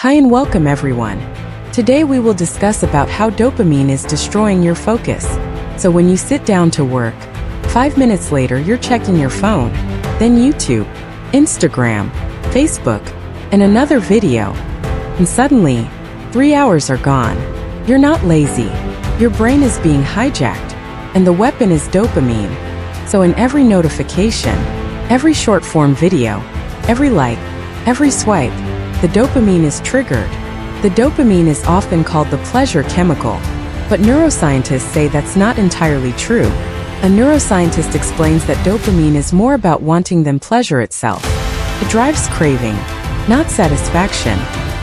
Hi and welcome everyone. Today we will discuss about how dopamine is destroying your focus. So when you sit down to work, 5 minutes later you're checking your phone, then YouTube, Instagram, Facebook, and another video. And suddenly, 3 hours are gone. You're not lazy. Your brain is being hijacked, and the weapon is dopamine. So in every notification, every short-form video, every like, every swipe, the dopamine is triggered. The dopamine is often called the pleasure chemical, but neuroscientists say that's not entirely true. A neuroscientist explains that dopamine is more about wanting than pleasure itself. It drives craving, not satisfaction.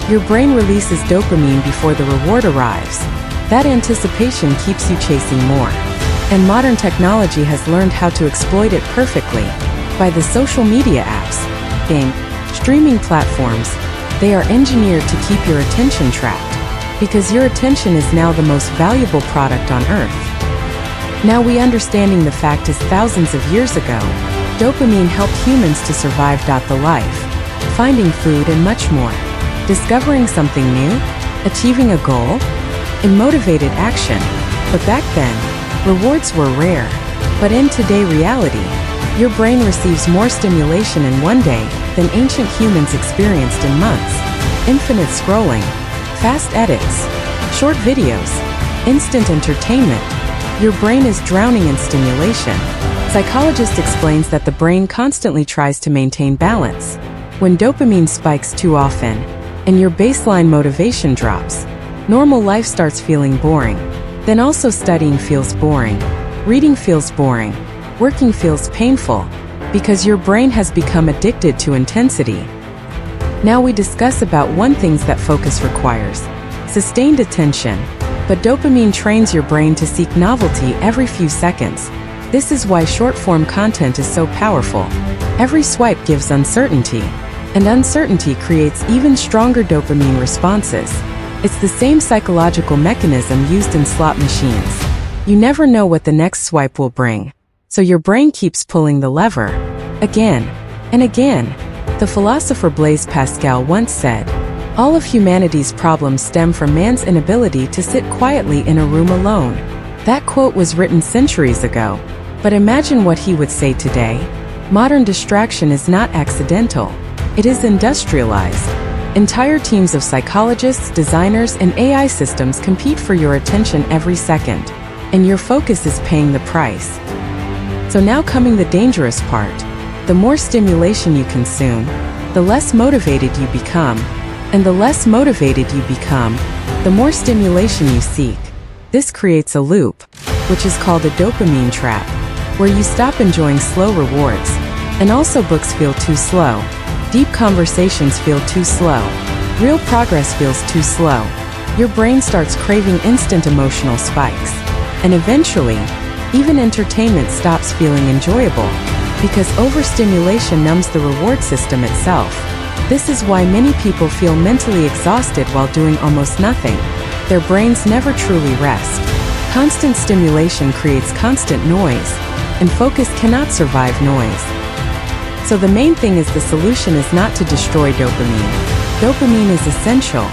Your brain releases dopamine before the reward arrives. That anticipation keeps you chasing more. And modern technology has learned how to exploit it perfectly. By the social media apps, game, streaming platforms, they are engineered to keep your attention trapped, because your attention is now the most valuable product on Earth. Now understanding the fact is thousands of years ago, dopamine helped humans to survive the life, finding food and much more, discovering something new, achieving a goal, and motivated action. But back then, rewards were rare. But in today's reality, your brain receives more stimulation in one day than ancient humans experienced in months. Infinite scrolling, fast edits, short videos, instant entertainment. Your brain is drowning in stimulation. Psychologist explains that the brain constantly tries to maintain balance. When dopamine spikes too often, and your baseline motivation drops, normal life starts feeling boring. Then also studying feels boring, reading feels boring, working feels painful, because your brain has become addicted to intensity. Now we discuss about one things that focus requires: sustained attention. But dopamine trains your brain to seek novelty every few seconds. This is why short-form content is so powerful. Every swipe gives uncertainty, and uncertainty creates even stronger dopamine responses. It's the same psychological mechanism used in slot machines. You never know what the next swipe will bring, so your brain keeps pulling the lever, again and again. The philosopher Blaise Pascal once said, "All of humanity's problems stem from man's inability to sit quietly in a room alone." That quote was written centuries ago, but imagine what he would say today. Modern distraction is not accidental. It is industrialized. Entire teams of psychologists, designers, and AI systems compete for your attention every second, and your focus is paying the price. So now coming the dangerous part. The more stimulation you consume, the less motivated you become. And the less motivated you become, the more stimulation you seek. This creates a loop, which is called a dopamine trap, where you stop enjoying slow rewards. And also books feel too slow. Deep conversations feel too slow. Real progress feels too slow. Your brain starts craving instant emotional spikes. And eventually, even entertainment stops feeling enjoyable, because overstimulation numbs the reward system itself. This is why many people feel mentally exhausted while doing almost nothing. Their brains never truly rest. Constant stimulation creates constant noise, and focus cannot survive noise. So the main thing is the solution is not to destroy dopamine. Dopamine is essential.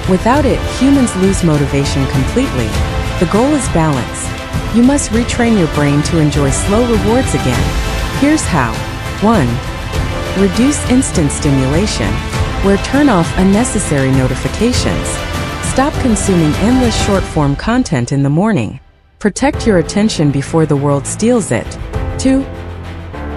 Without it, humans lose motivation completely. The goal is balance. You must retrain your brain to enjoy slow rewards again. Here's how. 1. Reduce instant stimulation, where turn off unnecessary notifications. Stop consuming endless short-form content in the morning. Protect your attention before the world steals it. 2.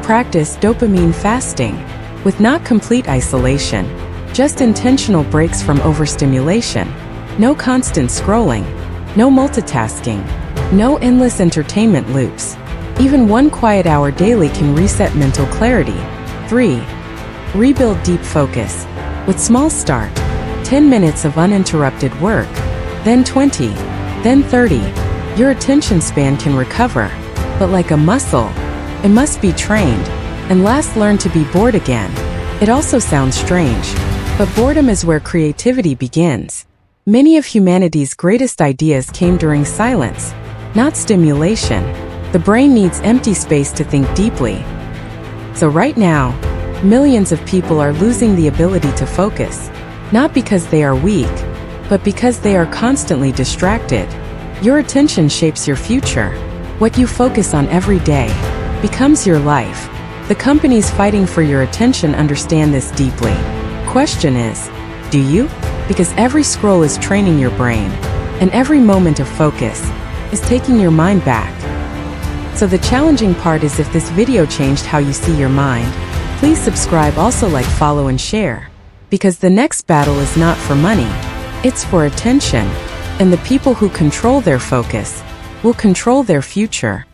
Practice dopamine fasting, with not complete isolation, just intentional breaks from overstimulation. No constant scrolling, no multitasking, no endless entertainment loops. Even 1 quiet hour daily can reset mental clarity. 3. Rebuild deep focus, with small start. 10 minutes of uninterrupted work, then 20, then 30. Your attention span can recover, but like a muscle, it must be trained. And last, learn to be bored again. It also sounds strange, but boredom is where creativity begins. Many of humanity's greatest ideas came during silence, not stimulation. The brain needs empty space to think deeply. So right now, millions of people are losing the ability to focus. Not because they are weak, but because they are constantly distracted. Your attention shapes your future. What you focus on every day becomes your life. The companies fighting for your attention understand this deeply. Question is, do you? Because every scroll is training your brain, and every moment of focus is taking your mind back. So the challenging part is, if this video changed how you see your mind, please subscribe, also like, follow, and share. Because the next battle is not for money, it's for attention. And the people who control their focus will control their future.